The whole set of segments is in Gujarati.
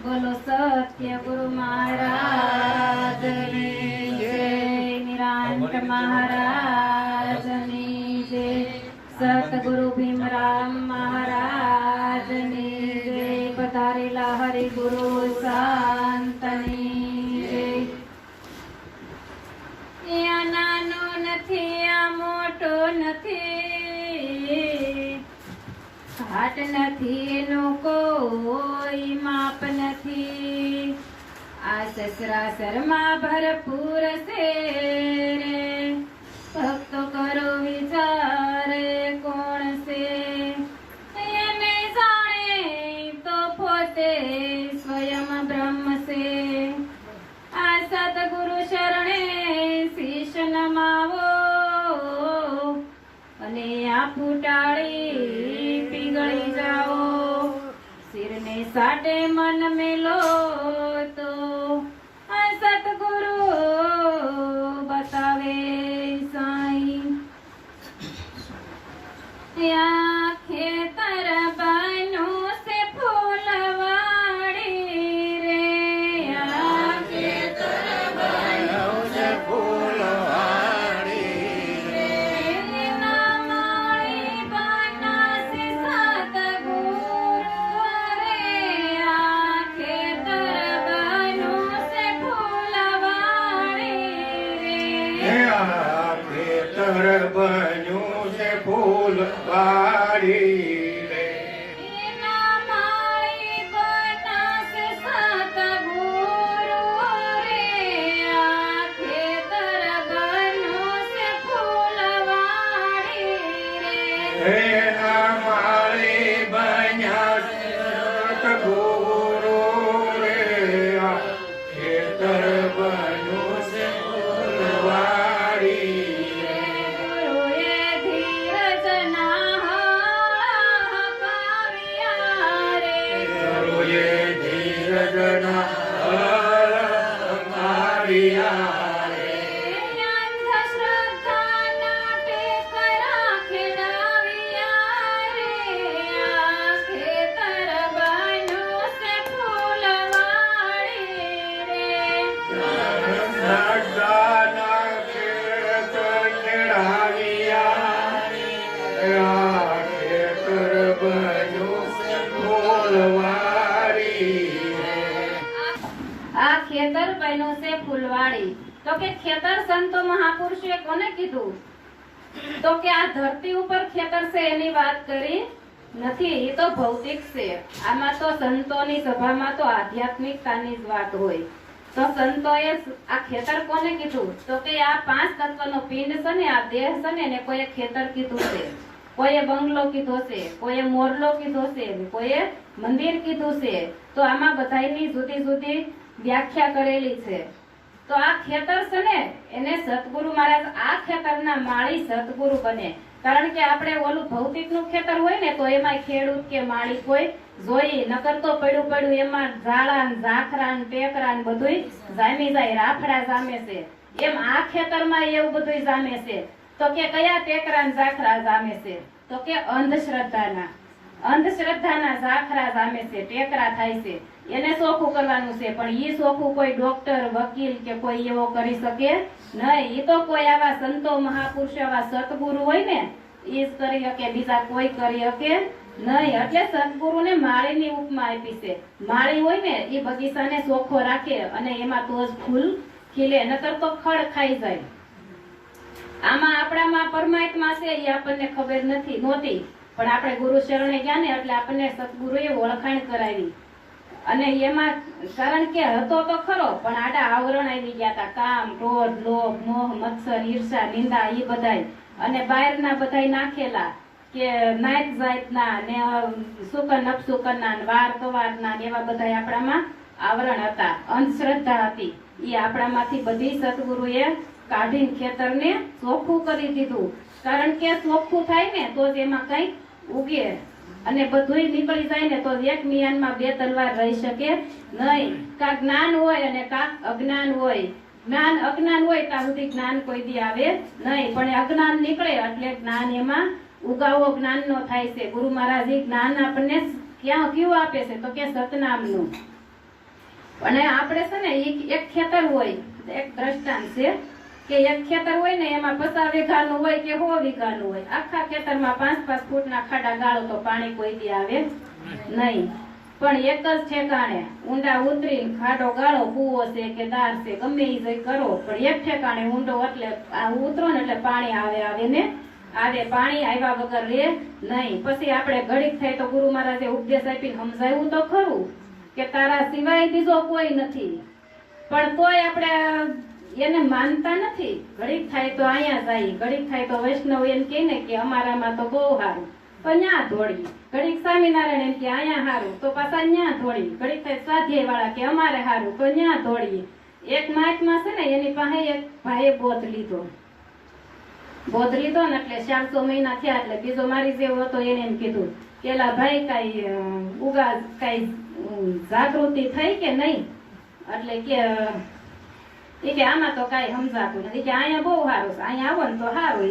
बोलो सत्य गुरु महाराज की जय। निरांत महाराज की जय। सतगुरु भीमराम महाराज की जय। पधारेला हरि गुरु संतनी जय। या नानो નથી આ મોટો નથી, ઘાટ નથી એનું કોઈ માપ નથી। આ સસરાસરમાં ભરપૂર છે રે, ભક્તો કરો વિચાર કોણ છે। એને જાણે તો પોતે સ્વયં બ્રહ્મ છે। આ સતગુરુ શરણે શીશ નમાવો અને આ ફૂટાળી પીગળી જાઓ। શિરને સાટે મન મેલો તો આ સતગુરુ બતાવે સાઈ। या खेतर बनो से फूलवाड़ी रे, या खेतर बनो से फूलवाड़ी रे। नामाड़ी बना से सतगुरु रे, या खेतर बनो से फूलवाड़ी रे। खेतर बनो से फूलवाड़ी रे। नामाड़ी बना से सतगुरु रे, या खेतर बनो से फूलवाड़ी रे। नामाड़ी बना से सतगुरु रे, खेतर बनो से फूलवाड़ी रे। गुरुए धीरज ना हकाविया रे, गुरुए धीरज ना हकाविया रे। अंधश्रद्धा ना टेकरा खिलाविया रे, या खेतर बनो से फूलवाड़ी रे। सदाना खेतर चढ़ाविया रे, खेतर बनो से फूलवाड़ी रे। આ ખેતર બન્યું છે ફૂલવાડી। તો કે ખેતર સંતો મહાપુરુષોએ કોને કીધું? તો કે આ ધરતી ઉપર ખેતર છે એની વાત કરી નથી, એ તો ભૌતિક છે। આમાં તો સંતોની સભામાં તો આધ્યાત્મિકતાની જ વાત હોય। તો સંતોએ આ ખેતર કોને કીધું? તો કે આ પાંચ તત્વનો પિંડ છે ને, આ દેહ છે ને, એને કોઈએ ખેતર કીધું છે, કોઈએ બંગલો કીધો છે, કોઈએ મોરલો કીધો છે, કોઈએ મંદિર કીધું છે। તો આમાં બધાયની જુદી જુદી વ્યાખ્યા કરેલી છે। તો આ ખેતર છે ને, એને સતગુરુ મહારાજ આ ખેતરના માળી સતગુરુ બને। કારણ કે આપણે ઓલું ભૌતિકનું ખેતર હોય ને, તો એમાં ખેડૂત કે માળી કોઈ જોઈ નકર તો પડ્યું પડ્યું એમાં ઝાડા ને ઝાખરા ને ટેકરા ને બધુંય જામી જાય, રાફડા જામે છે। એમ આ ખેતરમાં એવું બધુંય જામે છે। તો કે કયા ટેકરા ને ઝાખરા જામે છે? તો કે અંધશ્રદ્ધાના ઝાખરા જામે છે, ટેકરા થાય છે। એને સોખું કરવાનું છે, પણ ઈ સોખું કોઈ ડોક્ટર વકીલ કે કોઈ એવો કરી શકે નહીં। ઈ તો કોઈ આવા સંતો મહાપુરુષો આવા સતગુરુ હોય ને ઈ જ કરી શકે, બીજા કોઈ કરી શકે નહીં। એટલે સતગુરુને માળીની ઉપમા આપી છે। માળી હોય ને ઈ બગીચાને ચોખ્ખો રાખે અને એમાં તો જ ફૂલ ખીલે, નકર તો ખડ ખાઈ જાય। આમાં આપણામાં પરમાત્મા છે એ આપણને ખબર નહોતી, પણ આપણે ગુરુ શરણે ગયા ને એટલે આપણને સતગુરુએ ઓળખાણ કરાવી। અને એમાં કારણ કે હતો તો ખરો, પણ આડા આવરણ આવી ગયા હતા, કામ, ક્રોધ, લોભ, મોહ, મત્સર, ઈર્ષા, નિંદા એ બધાય, અને બહારના બધાય નાખેલા કે નાયક જાતના ને સુકન અપસુકનના ને વાર કવારના ને એવા બધાય આપણામાં આવરણ હતા, અંધશ્રદ્ધા હતી। એ આપણામાંથી બધી સતગુરુએ કાઢીને ખેતરને ચોખ્ખું કરી દીધું। કારણ કે ચોખ્ખું થાય ને તો જ એમાં કંઈક ઉગે, અને બધુંય નીકળી જાય ને તો એક મિયાનમાં બે તલવાર રહી શકે નહીં। કા જ્ઞાન હોય અને કા અજ્ઞાન હોય। જ્ઞાન અજ્ઞાન હોય ત્યાં સુધી જ્ઞાન કોઈ દી આવે નહીં, પણ અજ્ઞાન નીકળે એટલે જ્ઞાન એમાં ઉગાવો જ્ઞાનનો થાય છે। ગુરુ મહારાજ જ્ઞાન આપણને ક્યાં કેવું આપે છે? તો કે સતનામનું। અને આપણે છે ને એક ખેતર હોય, એક દ્રષ્ટાંત છે કે એક ખેતર હોય ને એમાં 50 વીઘાનું હોય કે 100 વીઘાનું હોય, આખા ખેતરમાં 5-5 ફૂટના ખાડા ગાળો તો પાણી કોઈ દી આવે નહીં. પણ એક જ ઠેકાણે ઊંડા ઉતરીને ખાડો ગાળો, કૂવો છે કે દાર છે ગમે એ જઈ કરો, પણ એક ઠેકાણે ઊંડો એટલે ઉતરો ને એટલે પાણી આવે ને આવે. પાણી આવ્યા વગર રે નહીં. પછી આપણે ઘડીક થાય તો ગુરુ મહારાજે ઉપદેશ આપીને સમજાવ્યું તો ખરું કે તારા સિવાય બીજો કોઈ નથી, પણ તોય આપણે એને માનતા નથી. ઘડીક થાય તો અહીંયા જાય, ઘડીક થાય તો વૈષ્ણવ એમ કહે ને કે અમારામાં તો બહુ સારું, તો ન્યા દોડી. ઘડીક સ્વામિનારાયણ એમ કે અહીંયા સારું, તો પાછા ન્યા દોડી. ઘડીક થાય સ્વાધ્યાય વાળા કે અમારે સારું, તો ન્યા દોડીએ. એક મહાત્મા છે ને એની પાસે એક ભાઈએ બોધ લીધો ને એટલે 400 મહિના થયા. એટલે બીજો મારી જેવો હતો, એને એમ કીધું કે એલા ભાઈ કઈ જાગૃતિ થઈ કે નહીં? એટલે કે આમાં તો કઈ સમજાતું નથી, કે અહીંયા બહુ સારું છે, અહીંયા આવો ને તો સારું.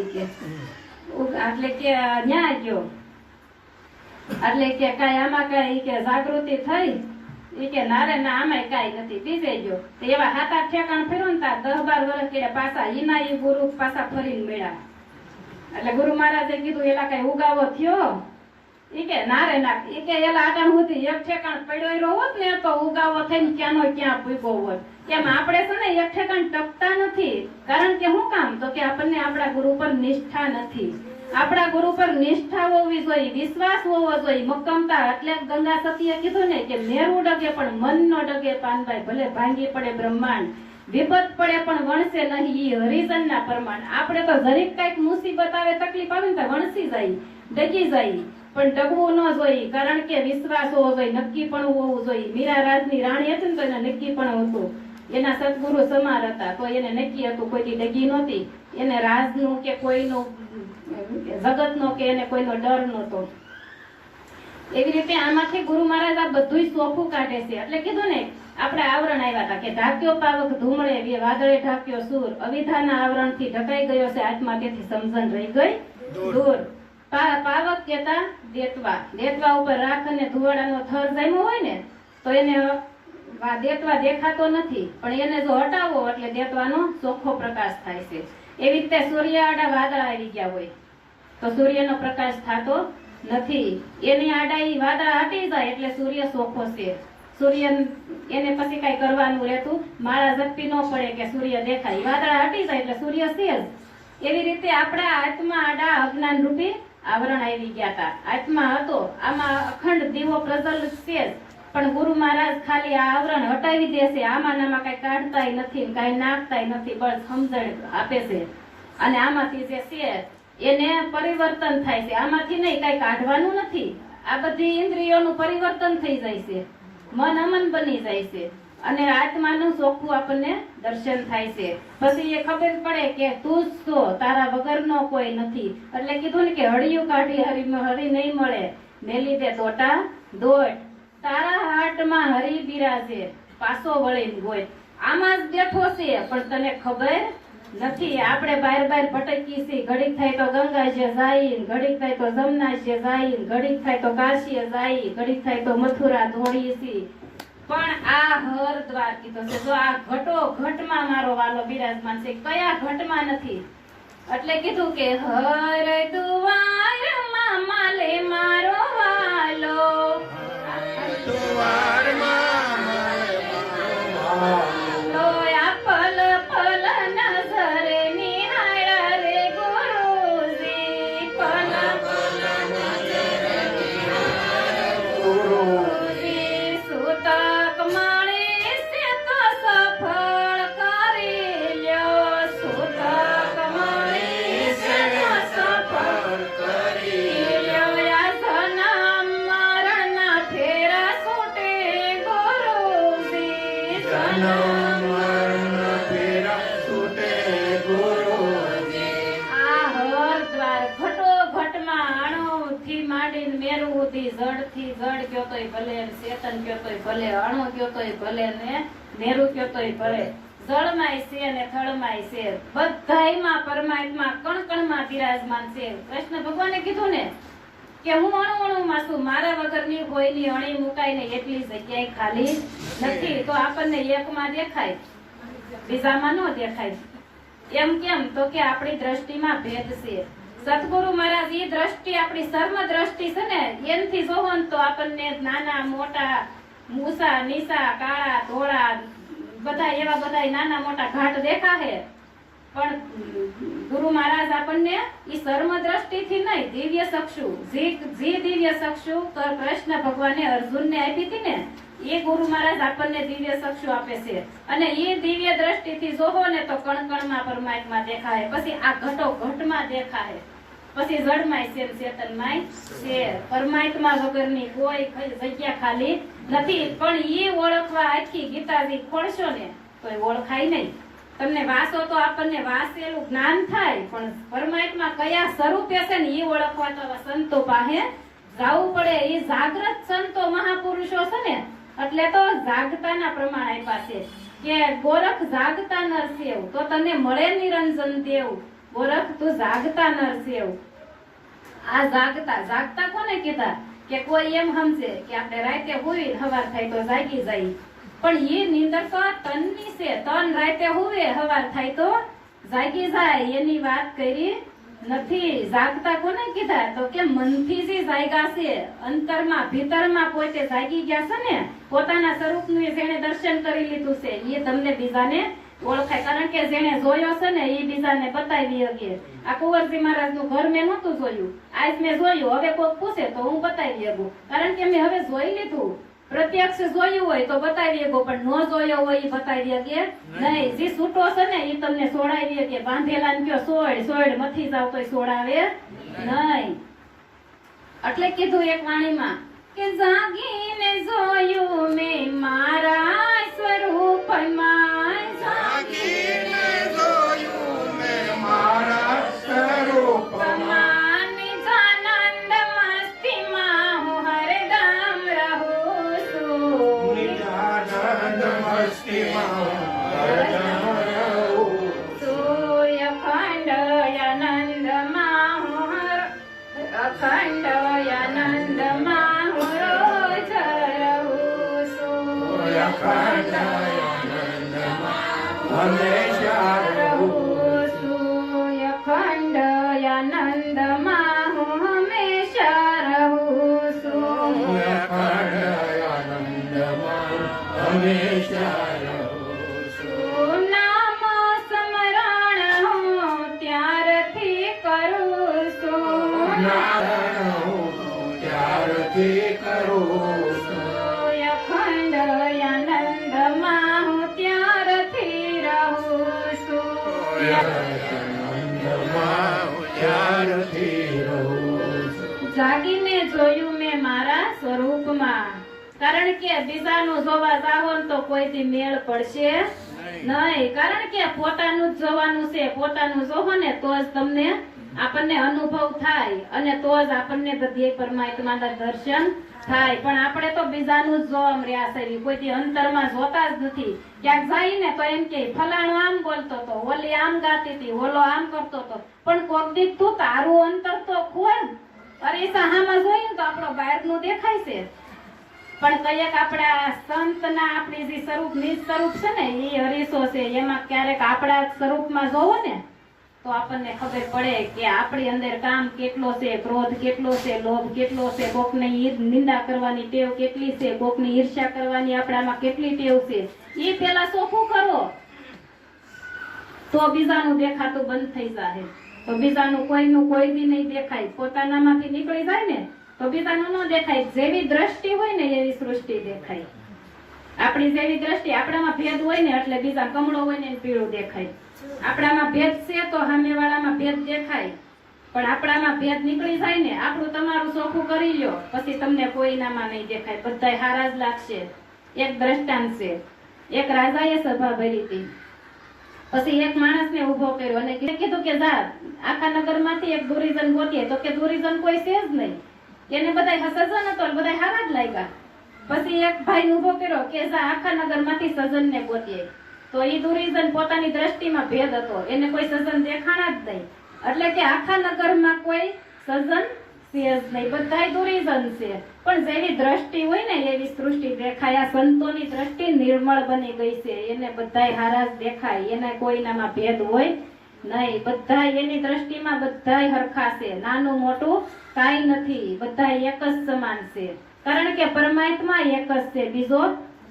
એટલે કે ન્યા ગયો એટલે કે કઈ આમાં કઈ કે જાગૃતિ થઈ? કે નારે ના આમાં કઈ નથી. બીજે ગયો તો એવા 7-8 ઠેકાણ ફેરો ને તાર 10-12 વર્ષ કે પાછા ઈના ઈ ગુરુ પાછા ફરીને મળ્યા. એટલે ગુરુ મહારાજે કીધું એલા કઈ ઉગાવો થયો? કે નારે ના. કે એલા આટાણ સુધી એક ઠેકાણ પડ્યો રહ્યો હોત ને તો ઉગાવો થઈને ક્યાંનો ક્યાં પૂગ્યો હોત. કેમ આપણે છે ને એક ઠેકાણ ટકતા નથી? કારણ કે શું કામ? તો કે આપણને આપણા ગુરુ પર નિષ્ઠા નથી. આપણા ગુરુ પર નિષ્ઠા હોવી જોઈએ, વિશ્વાસ હોવો જોઈએ, મક્કમતા. એટલે ગંગા સતીએ કીધું ને કે મેરુ ડગે પણ મન નો ડગે પાનભાઈ. ભલે ભાંગી પડે બ્રહ્માંડ, વિપત પડે પણ વણસે નહીં, ઈ હરિજન ના પરમાણ. આપણે તો જરીક કઈક મુસીબત આવે, તકલીફ આવે ને તો વણસી જાય, ડગી જાય. પણ ડગવું ન જોઈએ, કારણ કે વિશ્વાસ હોવો જોઈએ, નક્કી પણ હોવું જોઈએ. મીરા રાજની રાણી હતી ને તો એને નક્કી પણ હતું. એના સદગુરુ સમાર હતા તો એને નક્કી હતું, કોઈ ડગી નહોતી. એને રાજનું કે કોઈનું જગતનો કે એને કોઈનો ડર નહોતો. એવી રીતે આમાંથી ગુરુ મહારાજ આ બધું ચોખ્ખું કાઢે છે. એટલે કીધું ને આપણે આવરણ આવ્યા હતા કે ઢાક્યો પાવક ધૂમળે વાદળે ઢાક્યો સૂર, અવિધાના આવરણથી ઢકાઈ ગયો છે આત્મા, તેથી સમજણ રહી ગઈ દૂર. પાવક કેતા દેતવા, દેતવા ઉપર રાખ અને ધુવાડાનો થર જામ્યો હોય ને તો એને દેતવા દેખાતો નથી, પણ એને જો હટાવો એટલે દેતવાનો ચોખ્ખો પ્રકાશ થાય છે. એવી રીતે સૂર્ય આડા વાદળા આવી ગયા હોય તો સૂર્યનો પ્રકાશ થતો નથી. એની આડા ઈ વાદળા હટી જાય એટલે સૂર્ય ચોખ્ખો છે. સૂર્ય એને પછી કઈ કરવાનું રહેતું, માળા ઝડપી ન પડે કે સૂર્ય દેખાય. વાદળા હટી જાય એટલે સૂર્ય છે જ. એવી રીતે આપણા આત્મા આડા અજ્ઞાન રૂપી આવરણ આવી ગયા હતા. આત્મા હતો, આમાં અખંડ દીવો પ્રજ્વલ છે જ, પણ ગુરુ મહારાજ ખાલી આ આવરણ હટાવી દેશે. આમાં કઈ કાઢતાય નથી, કઈ નાખતાય નથી, બસ સમજણ આપે છે. અને આમાંથી જે છે એને પરિવર્તન થાય છે. આમાંથી નહીં, કઈ કાઢવાનું નથી. આ બધી ઇન્દ્રિયોનું પરિવર્તન થઈ જાય છે, મન અમન બની જાય છે, અને આત્માનું ચોખ્ખું આપણને દર્શન થાય છે. પછી એ ખબર પડે કે તું જ છો, તારા વગરનો કોઈ નથી. એટલે કીધું ને કે હળિયું કાઢી હરી નહીં મળે, મેલી દે દોટા દોટ. તારા હાટમાં હરી બિરાજે, પાછો વળીને ગોય. આમાં જ બેઠો છે, પણ તને ખબર નથી. આપણે બહાર ભટકી છીએ. ઘડીક થાય તો ગંગાજીએ જાય, ઘડીક થાય તો જમનાજીએ જાય, ઘડીક થાય તો કાશીએ જાય, ઘડીક થાય તો મથુરા દોડીએ છીએ. પણ આ હરદ્વાર કીધો છે. જો આ ઘટો ઘટમાં મારો વાલો બિરાજમાન છે, કયા ઘટમાં નથી? એટલે કીધું કે હરદ્વારમાં માલે મારો વાલો, જડથી જડ કયો તોય ભલે, ચેતન કયો તોય ભલે, અણુ કયો તોય ભલે, ને મેરુ કયો તોય ભલે. જળમાંય છે ને થળમાંય છે, બધાયમાં પરમાત્મા કણ કણમાં બિરાજમાન છે. કૃષ્ણ ભગવાને કીધું ને કે હું અણુમાં છું, મારા વગરની કોઈની અણી મુકાય ને એટલી જગ્યાએ ખાલી નથી. તો આપણને એકમાં દેખાય, બીજામાં ન દેખાય. એમ કેમ? તો કે આપણી દ્રષ્ટિમાં ભેદ છે. સતગુરુ મહારાજ એ દ્રષ્ટિ આપણી સર્વ દ્રષ્ટિ છે ને, એનથી જોવો ને તો આપણને નાના મોટા, મૂસા નીસા, કાળા ધોળા, બધા એવા બધા નાના મોટા ઘાટ દેખાશે. પણ ગુરુ મહારાજ આપણને ઈ સર્વ દ્રષ્ટિથી નહીં, દિવ્ય ચક્ષુ, જે દિવ્ય ચક્ષુ કૃષ્ણ ભગવાને અર્જુનને આપી હતી ને, એ ગુરુ મહારાજ આપણને દિવ્ય ચક્ષુ આપે છે. અને એ દિવ્ય દ્રષ્ટિથી જોવો ને તો કણ કણમાં પરમાત્મા દેખાય, પછી આ ઘટો ઘટમાં દેખાય, પછી જળમાય છે, ચેતનમાય છે. પરમાત્મા વગરની કોઈ જગ્યા ખાલી નથી. પણ એ ઓળખવા આખી ગીતાજી ખોલશો ને તો એ ઓળખાય નહીં. તમને વાસો તો આપણને વાસેલું જ્ઞાન થાય, પણ પરમાત્મા કયા સ્વરૂપે છે ને એ ઓળખવા તો સંતો પાસે જવું પડે. એ જાગ્રત સંતો મહાપુરુષો છે ને, એટલે તો જાગતાના પ્રમાણ આપ્યા છે કે ગોરખ જાગતા નર સેવ તો તને મળે નિરંજન દેવ. ગોરખ તું જાગતા નર સેવ. આ જાગતા કોને કીધા? કે કોઈ એમ સમજે કે આપણે રાતે હોઈ હવાર થાય તો જાગી જાય, પણ એ નીંદર તો તનની છે. તન રાતે હોવે હવાર થાય તો જાગી જાય, એની વાત કરી નથી. જાગતા કોને કીધા? તો કે મનથી જે જાગ્યા છે, અંતરમાં ભીતરમાં પોતે જાગી ગયા છે ને, પોતાના સ્વરૂપનું જેને દર્શન કરી લીધું છે, એ તમને બીજાને ઓળખાય. કારણ કે જેને જોયો છે ને એ બીજાને બતાવી શકે. આ કુંવરજી મહારાજ નું ઘર મેં નહોતું જોયું, આજ મેં જોયું. હવે કોઈ પૂછે તો હું બતાવી શકું, કારણ કે મેં હવે જોઈ લીધું. પ્રત્યક્ષ જોયું હોય તો બતાવી શકો, પણ ન જોયો હોય એ બતાવી શકે નહીં. જે છૂટો છે ને એ તમને સોડાવી શકે. બાંધેલા ને કયો સોડ મથી જાવ તો સોડાવે નહીં. એટલે કીધું એક વાણીમાં કે જાગીને જોયું મેં મારા સ્વરૂપમાં, જાગીને જોયું મેં મારા સ્વરૂપમાં, નિજાનંદ મસ્તીમાં હું હરદમ રહું છું. નિજાનંદ મસ્તીમાં હરદમ રહું છું. અખંડ આનંદમાં હું અખંડ આનંદમાં હું રોજ રહું છું. અખંડ આનંદમાં હંમેશા રહું છું. અખંડ આનંદમાં હું હંમેશા રહું છું. અખંડ આનંદમાં હંમેશા રહું છું. નામ સ્મરણ હું ત્યારથી કરું છું. નારાયણ હું ત્યારથી કરું છું. અખંડ આનંદમાં હું ત્યારથી રહું છું. આનંદમાં હું ત્યારથી રહું છું. જાગીને જોયું મેં મારા સ્વરૂપમાં. કારણ કે બીજાનું જોવા જાવો ને તો કોઈથી મેળ પડશે નહીં. કારણ કે પોતાનું જ જોવાનું છે. પોતાનું જોવો ને તો જ તમને આપણને અનુભવ થાય, અને તો જ આપણને બધી પરમાત્માના દર્શન થાય. પણ આપણે તો બીજાનું જ જોવા રહ્યા છે, કોઈથી અંતરમાં જોતા જ નથી. ક્યાંક જાય ને તો એમ કે ફલાણો આમ બોલતો હતો, ઓલી આમ ગાતી હતી, ઓલો આમ કરતો હતો. પણ કોક દીક તું તારું અંતર તો ખોલ. અરે સાહામાં જોઈએ ને તો આપણો બહારનું દેખાય છે, પણ કયેક આપણા સંતના આપણી જે સ્વરૂપ નિજ સ્વરૂપ છે ને એ હરીસો છે. એમાં ક્યારેક આપણા સ્વરૂપમાં જોવો ને તો આપણને ખબર પડે કે આપણી અંદર કામ કેટલો છે, ક્રોધ કેટલો છે, લોભ કેટલો છે, કોકને નિંદા કરવાની ટેવ કેટલી છે, કોકની ઈર્ષ્યા કરવાની આપણામાં કેટલી ટેવ છે. એ પેલા ચોખ્ખું કરો તો બીજાનું દેખાતું બંધ થઈ જાય. તો બીજાનું કોઈનું કોઈ દી નહીં દેખાય. પોતાનામાંથી નીકળી જાય ને તો બીજાનું ન દેખાય. જેવી દ્રષ્ટિ હોય ને એવી સૃષ્ટિ દેખાય. આપણી જેવી દ્રષ્ટિ, આપણામાં ભેદ હોય ને એટલે બીજા કમળો હોય ને પીળું દેખાય. આપણામાં ભેદ છે તો સામેવાળામાં ભેદ દેખાય. પણ આપણામાં ભેદ નીકળી જાય ને, આપણું તમારું ચોખ્ખું કરી લ્યો, પછી તમને કોઈનામાં નહીં દેખાય. બધાય હારા જ લાગશે. એક દ્રષ્ટાંત છે. એક રાજાએ સભા ભરી હતી. પછી એક માણસને ઉભો કર્યો અને કીધું કે જા આખા નગરમાંથી એક દુરીજન ગોતીએ. તો કે દુરીજન કોઈ છે જ નહીં. એને બધા સજન હતો, બધા હારા જ લાગ્યા. પછી એક ભાઈ ઉભો કર્યો કે જા આખા નગરમાંથી સજનને ગોતીએ. તો એ દુરીજન પોતાની દ્રષ્ટિમાં ભેદ હતો, એને કોઈ સજન દેખાણા જ નહીં. એટલે કે આખા નગરમાં કોઈ સજન સેજ નહીં, બધાય દુરીજન છે. પણ જેવી દ્રષ્ટિ હોય ને એવી સૃષ્ટિ દેખાય. આ સંતોની દ્રષ્ટિ નિર્મળ બની ગઈ છે. એને બધાય હારા જ દેખાય. એને કોઈનામાં ભેદ હોય નહીં. બધાય એની દ્રષ્ટિમાં બધાય હરખા છે. નાનું મોટું કાંઈ નથી. બધાય એક જ સમાન છે. કારણ કે પરમાત્મા એક જ છે, બીજો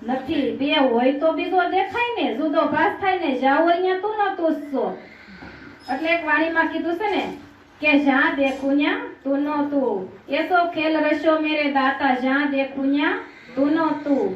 નથી. બે હોય તો બીજો દેખાય ને, જુદો ભાસ થાય ને. જાઓ અહીંયા તું ન તું છો. એટલે એક વાણીમાં કીધું છે ને કે જ્યાં દેખું ન્યા તું નો તું. એસો ખેલ રશો મેરે દાતા, જ્યાં દેખું ન્યા તું નો તું.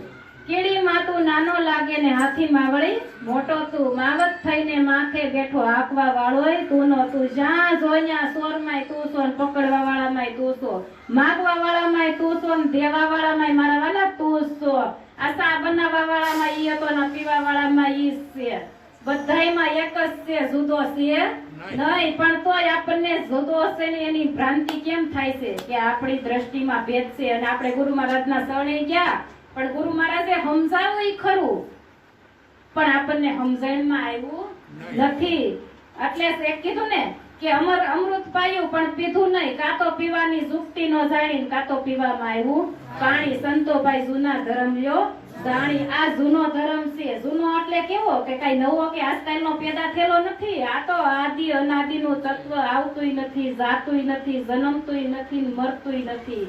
કીડીમાં તું નાનો લાગે ને હાથીમાં વળી મોટો તું. માવત થઈને માથે બેઠો હાંકવા વાળોય તું નો તું. જ્યાં જોયા સોરમાંય તું છો ને પકડવા વાળામાંય તું છો. માગવા વાળામાંય તું છો ને દેવા વાળામાંય મારા વાલા તું જ છો. આ સા બનાવવા વાળામાં ઈ હતો ને પીવા વાળામાં ઈ છે. બધાયમાં એક જ છે, જુદો છે નહીં. પણ તોય આપણને જુદો છે ને એની ભ્રાંતિ કેમ થાય છે કે આપણી દ્રષ્ટિમાં ભેદ છે. અને આપણે ગુરુ મહારાજના શરણે ગયા, પણ ગુરુ મહારાજે સમજાવ્યું ઈ ખરું, પણ આપણને સમજણમાં આવ્યું નથી. એટલે એક કીધું ને કે અમૃત પાયું પણ પીધું નહીં. કાં તો પીવાની જુક્તિ નો જાણી, કાં તો પીવામાં આવ્યું પાણી. સંતોભાઈ જૂના ધર્મ લ્યો જાણી. આ જૂનો ધર્મ છે. જૂનો એટલે કેવો કે કઈ નવો કે આજકાલનો પેદા થયેલો નથી. આ તો આદિ અનાદિનું તત્વ આવતુંય નથી, જાતુંય નથી, જન્મતુંય નથી, મરતુંય નથી.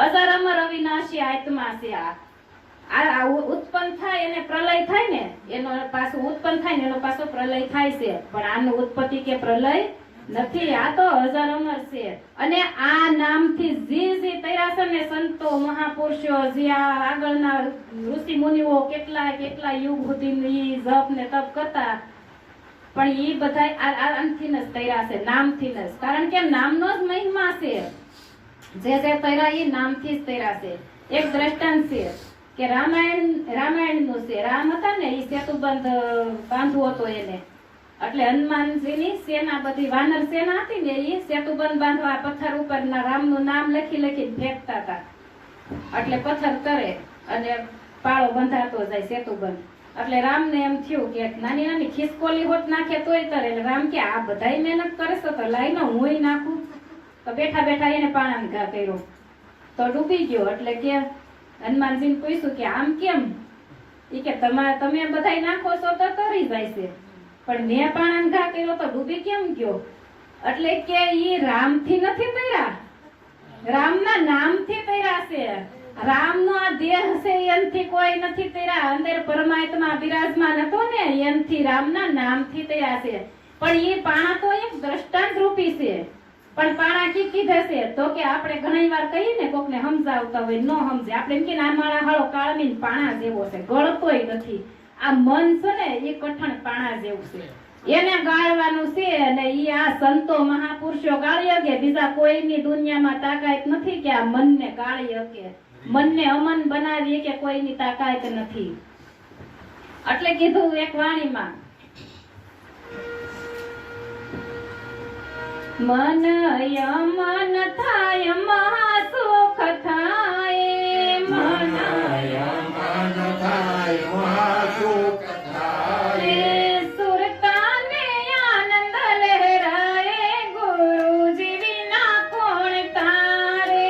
અજર અમર અવિનાશી આત્મા છે. આ ઉત્પન્ન થાય અને પ્રલય થાય ને, એનો પાછું ઉત્પન્ન થાય ને એનો પાછો પ્રલય થાય છે. પણ આનું ઉત્પત્તિ કે પ્રલય નથી. આ તો અજર અમર છે. અને આ નામથી જે તૈયાર છે ને સંતો મહાપુરુષો, જે આગળના ઋષિ મુનિઓ કેટલા યુગ સુધી જપ ને તપ કરતા, પણ ઈ બધા આમથી જ તૈયાર છે, નામથી જ. કારણ કે નામનો જ મહિમા છે. જે તૈયાર ઈ નામથી જ તૈયાર છે. એક દ્રષ્ટાંત છે કે રામાયણ નું છે. રામ હતા ને ઈ સેતુબંધ બાંધવો હતો એને. એટલે હનુમાનજીની સેના, બધી વાનર સેના હતી ને એ સેતુબંધ બાંધવા પથ્થર ઉપર રામનું નામ લખી ફેંકતા હતા. એટલે પથ્થર તરે અને પાળો બંધાતો જાય સેતુબંધ. એટલે રામને એમ થયું કે નાની નાની ખિસકોલી હોત નાખે તોય તરે. એટલે રામ કે આ બધાય મહેનત કરે છે તો લાઈને હુંય નાખું. તો બેઠા બેઠા એને પાણાને ઘા કર્યો તો ડૂબી ગયો. એટલે કે હનુમાનજીને પૂછ્યું કે આમ કેમ? એ કે તમે બધાય નાખો છો તો તરી જાય છે, પણ મેં પાણાને ઘા કર્યો તો ડૂબી કેમ ગયો? એટલે કે ઈ રામથી નથી તૈયાર, રામના નામથી તૈયાર છે. રામનો આ દેહ છે એનથી કોઈ નથી તૈયાર. અંદર પરમાત્મા બિરાજમાન હતો ને એનથી, રામના નામથી તૈયાર છે. પણ ઈ પાણા તો એક દ્રષ્ટાંત રૂપી છે. પણ પાણા કી કીધે છે તો કે આપણે ઘણી વાર કહીએ ને કોકને સમજાવતા હોય ન સમજે. આપણે એમ કે આ માળા હાળો કાળમીન પાણા જેવો છે, ગળતોય નથી. આ મન છે ને એ કઠણ પાણા જેવું છે, એને ગાળવાનું છે. અને ઈ આ સંતો મહાપુરુષો ગાળી શકે, બીજા કોઈની દુનિયામાં તાકાત નથી કે આ મનને ગાળી શકે. મનને અમન બનાવી કે કોઈની તાકાત નથી. એટલે કીધું એક વાણીમાં, મન યમન થાય મહાસુખ થાય. મન યમન થાય મહાસુખ થાય. સુરતાને આનંદ લહેરાય, ગુરુજી વિના કોણ તારે.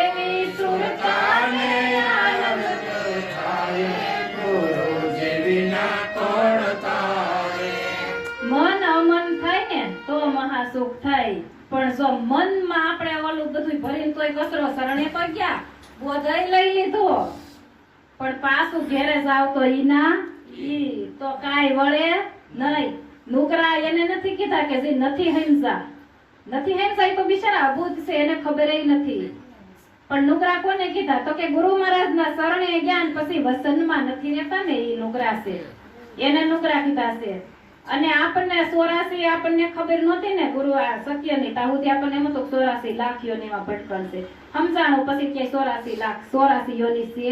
એવી સુરતાને આનંદ થાય, ગુરુજી વિના કોણ તારે. મન અમન થાય ને તો મહાસુખ થાય. પણ જો મનમાં આપણે ઓલું બધું ભરીને તોય કચરો શરણે તો ગયા, બોધય લઈ લીધો, પણ પાછું ઘેરે જાવ તો ઈ તો કાઈ વળે નહીં. નુકરા એને નથી કીધા કે જે નથી હિંસા એ તો બિચારા અબૂધ છે, એને ખબર નથી. પણ નુકરા કોને કીધા તો કે ગુરુ મહારાજના શરણે જ્ઞાન પછી વસનમાં નથી રહેતા ને ઈ નુકરા છે, એને નુકરા કીધા છે. અને આપણને 84 આપણને ખબર નહોતી ને ગુરુ આ સત્યની, તાહુદી આપણને એમ તો 84 લાખ યોનીમાં ભટકણ છે. સમજાણું પછી કે 84 લાખ 84 યોની છે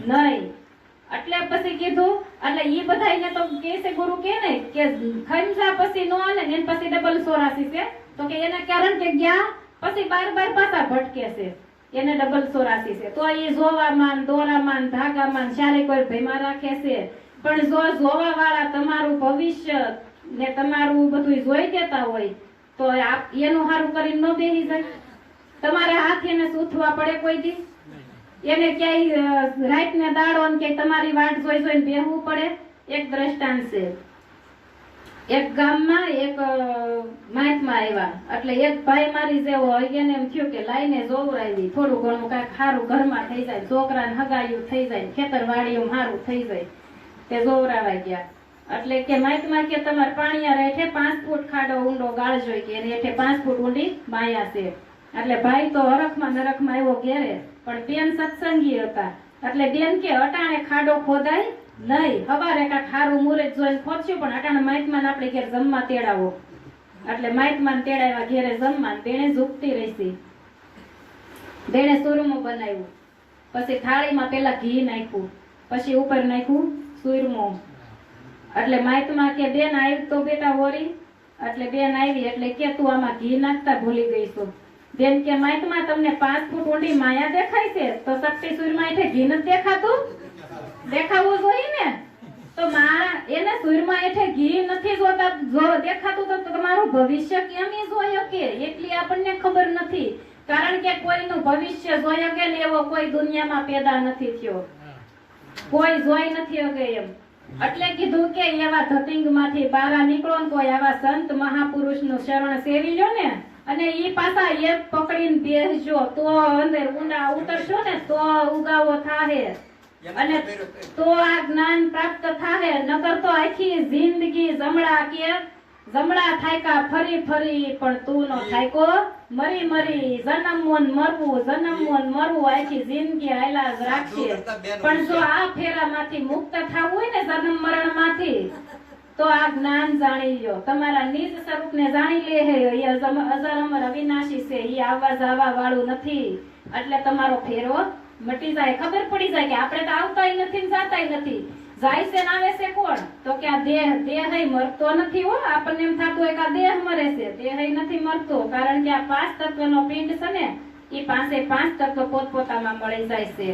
નહીં. એટલે પછી કીધું, એટલે ઈ બધાયને તો કે છે ગુરુ કે ને કે ખંજા પછી નો આલે ને પછી ડબલ 84 છે. તો કે એને કારણ કે ગયા પછી બાર પાછા ભટકે છે, એને ડબલ 84 છે. તો ઈ જોવામાં દોરામાં ધાગામાં ચારે કોઈ ભેમાં રાખે છે. પણ જો જોવા વાળા તમારું ભવિષ્ય ને તમારું બધું જોઈ દેતા હોય તો એનું સારું કરીને ન બેહી જાય. તમારે હાથ એને સૂથવા પડે કોઈ દી? એને ક્યાંય રાત ને દાડો ને ક્યાંય તમારી વાટ જોઈ જોઈને બેહવું પડે? એક દ્રષ્ટાંત છે. એક ગામમાં એક મહાત્મા આવ્યા, એટલે એક ભાઈ મારી જેવો હોય, એને એમ થયું કે લાઈને જોવરાવી, થોડું ઘણું કાંઈક સારું ઘરમાં થઈ જાય, છોકરાને હગાયું થઈ જાય, ખેતરવાડીયું સારું થઈ જાય, તે જોવરાવા ગયા. એટલે કે મહાત્મા કે તમારે પાણીયા રેઠે 5 ફૂટ ખાડો ઊંડો ગાળજો કે એને હેઠે 5 ફૂટ ઊંડી માયા છે. એટલે ભાઈ તો હરખમાં નરખમાં આવ્યો ઘેરે, પણ બેન સત્સંગી હતા. એટલે બેન કે અટાણે ખાડો ખોદાય નહીં, હવારે કાંઈક ખારું મુરત જોઈને ખોદશું, પણ અટાણે મહાત્માને આપણે ઘેર જમવા તેડાવો. એટલે મહાત્માને તેડાવ્યા ઘેરે જમવા. બેને ઝૂકતી રહીશી. બેને સુરમું બનાવ્યું, પછી થાળીમાં પેલા ઘી નાખ્યું, પછી ઉપર નાખ્યું સુરમું. એટલે મહાત્મા કે બેન આવી તો બેટા હોરી. એટલે બેન આવી એટલે કે તું આમાં ઘી નાખતા ભૂલી ગઈ છું. બેન કે મહાત્મા તમને 5 ફૂટ ઊંડી માયા દેખાય છે, તો શક્તિ સુરમાં એટલે ઘી નથી દેખાતું? દેખાવું જોઈએ ને. તો એને સુરમાં એટલે ઘી નથી જોતા, જો દેખાતું તો તમારું ભવિષ્ય કેમ જોઈ શકે એટલી આપણને ખબર નથી. કારણ કે કોઈનું ભવિષ્ય જોઈ શકે ને એવો કોઈ દુનિયામાં પેદા નથી થયો, કોઈ જોઈ નથી શકે એમ. એટલે કીધું કે એવા ધતિંગ માંથી બહાર નીકળો ને કોઈ આવા સંત મહાપુરુષ નું શરણ સેવી લો ને, અને ઈ પાછા એક પકડીને બેસજો તો અંદર ઊંડા ઉતરશો ને તો ઉગાવો થાહે, અને તો આ જ્ઞાન પ્રાપ્ત થાહે. નકર તો આખી જિંદગી જમણા થાયકા ફરી ફરી, પણ તું નો થાયકો મરી મરી, જન્મવું ને મરવું આખી જિંદગી હાલ્યા જ રાખશે. પણ જો આ ફેરામાંથી મુક્ત થવું હોય ને જન્મ મરણ માંથી, તો આ જ્ઞાન જાણી લો, તમારા નિજ સ્વરૂપને જાણી લે હે. એ અજર અમર અવિનાશી છે, એ આવવા જવા વાળું નથી. એટલે તમારો ફેરો મટી જાય, ખબર પડી જાય કે આપણે તો આવતાય નથી ને જાતાય નથી. જાય છે ને આવે છે કોણ? તો કે આ દેહ મરતો નથી હો. આપણને એમ થતું હોય કે આ દેહ મરે છે, દેહ નથી મરતો. કારણ કે આ 5 તત્વનો પિંડ છે ને, એ પાસે 5 તત્વ પોતપોતામાં મળી જાય છે.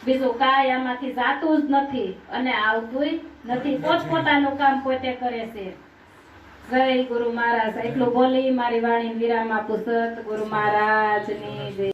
બીજું કાંઈ આમાંથી જાતું જ નથી અને આવતું નથી, પોતપોતાનું કામ પોતે કરે છે. જય ગુરુ મહારાજ. એટલું બોલી મારી વાણી વિરામ આપું. સત ગુરુ મહારાજની જય.